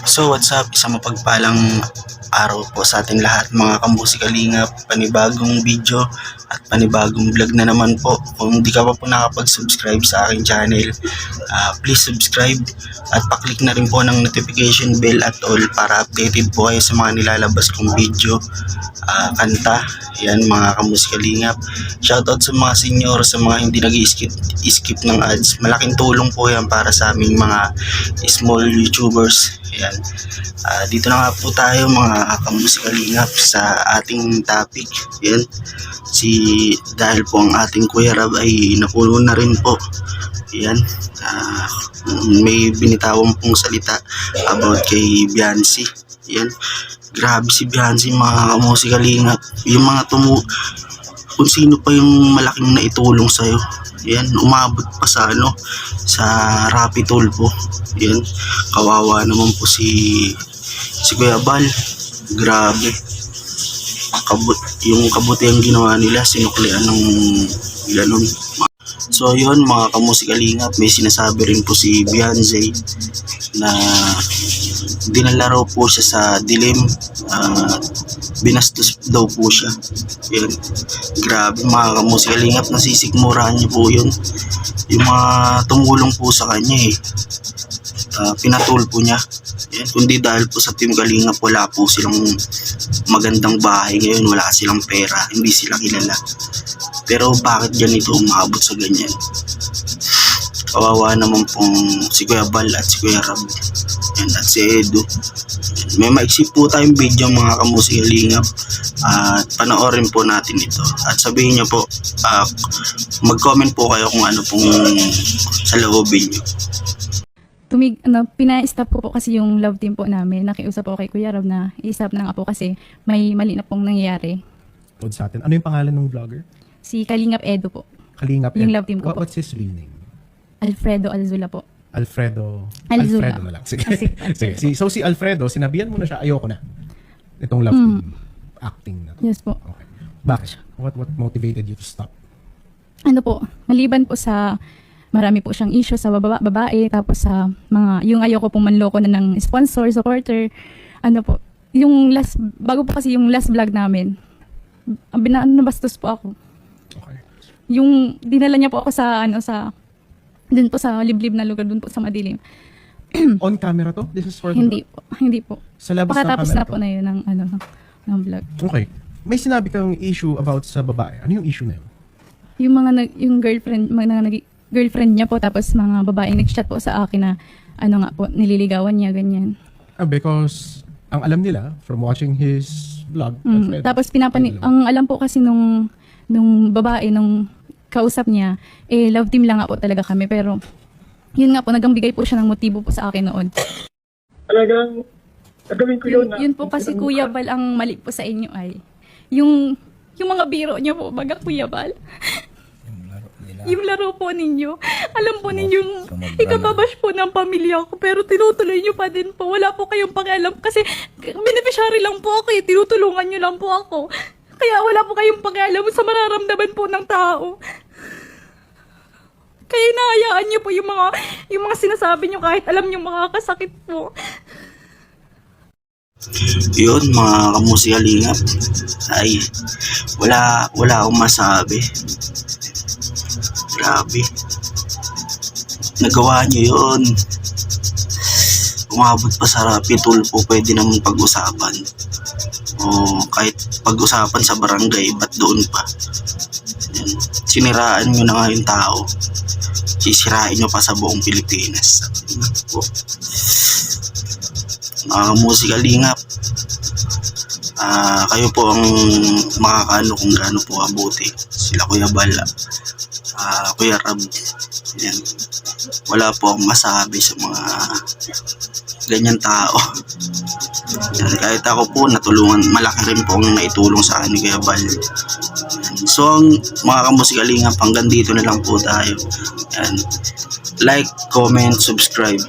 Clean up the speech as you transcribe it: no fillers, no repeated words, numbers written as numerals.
So what's up, isang mapagpalang araw po sa ating lahat mga kamusikalingap, panibagong video at panibagong vlog na naman po. Kung hindi ka pa po nakapag-subscribe sa aking channel, please subscribe at paklik na rin po ng notification bell at all para updated po kayo sa mga nilalabas kong video, kanta. Yan mga kamusikalingap, shoutout sa mga senior, sa mga hindi nag-skip ng ads. Malaking tulong po yan para sa aming mga small YouTubers. Yan. Dito na nga po tayo mga kamusikalingap sa ating topic. Yan. Dahil po ang ating Kuya Rab ay napuno na rin po. Yan. May binitawan pong salita about kay Beyonce. Yan. Grabe si Beyonce mga kamusikalingap. Yung mga kung sino pa yung malaking naitulong sa'yo. Yan, umabot pa sa sa Rappi Tulfo. Yan, kawawa naman po si Kuya Bal. Grabe. Yung kabutihan ginawa nila, sinuklian ng ganon. So yun mga kamusikalingap, may sinasabi rin po si Beyonce na dinala raw po siya sa dilim, binastos daw po siya. Yan. Grabe mga kamusikalingap, nasisikmurahan niyo po yun. Yung mga tumulong po sa kanya pinatulpo niya. Yan. Kundi dahil po sa Team Kalingap, wala po silang magandang bahay ngayon, wala silang pera, hindi sila kilala. Pero bakit ganito umabot sa ganyan? Kawawa naman pong si Kuya Bal at si Kuya Rab. Yan, at si Edu. May maiksi po tayong video mga kamusikalingap, at panoorin po natin ito. At sabihin niyo po, mag-comment po kayo kung ano pong sa loobin niyo. Pina-stop ko po kasi yung love team po namin. Nakiusap po kay Kuya Rab na i-stop na nga po kasi may mali na pong nangyayari. Sa atin. Ano yung pangalan ng vlogger? Si Kalingap Edu po. Kalingap Yung Edu. love team ko po. What's his real name? Alfredo Alzula po. Alfredo Alzula. na lang. Sige. Sige. So si Alfredo, sinabihan mo na siya, ayoko na. Itong love team acting na to. Yes po. Okay. Bakit? What motivated you to stop? Ano po, maliban po sa marami po siyang issue sa babae, tapos sa mga, yung ayoko pong manloko na ng sponsor, supporter, ano po, yung bago po kasi yung last vlog namin, nabastos po ako. Okay. Yung dinala niya po ako dun po sa liblib na lugar, dun po sa madilim. On camera to? This is for the Hindi po. Sa labas ng Pakatapos camera na po na yun ng vlog. Okay. May sinabi kang issue about sa babae. Ano yung issue na yun? Yung girlfriend niya po, tapos mga babaeng nag-chat po sa akin na nga po, nililigawan niya, ganyan. Because ang alam nila from watching his vlog, Alfredo, Tapos ang alam po kasi nung babae, nung kausap niya, love team lang nga po talaga kami. Pero yun nga po, nagbigay po siya ng motibo po sa akin noon. Talagang gagawin ko yun. Yun po kasi Kuya Bal, ang mali po sa inyo ay yung mga biro niya po, baga Kuya Bal. Yung laro po ninyo. Alam po ninyong ikababash po ng pamilya ko, pero tinutuloy nyo pa din po. Wala po kayong pakialam kasi beneficiary lang po ako tinutulungan nyo lang po ako. Kaya wala po kayong pakialam sa mararamdaman po ng tao. Kaya inahayaan nyo po yung mga sinasabi nyo kahit alam nyo makakasakit po. Yun mga kamusikalingap, ay wala akong masabi. Grabe, nagawa niyo yun. Umabot pa sa Rappi Tulfo, pwede naman pag-usapan, o kahit pag-usapan sa barangay, ba't doon pa? Yan. Siniraan nyo na nga yung tao, sisirain nyo pa sa buong Pilipinas. Mga musikalingap, kayo po ang makakaano kung gaano po abuti. Sila Kuya Bala, Kuya Rab. Yan. Wala po akong masabi sa mga ganyan tao. Yan. Kahit ako po natulungan, malaki rin po ang naitulong sa akin ni Kuya Bal. Yan. So ang mga kamusikalingap, hanggang dito na lang po tayo. Yan. Like, comment, subscribe.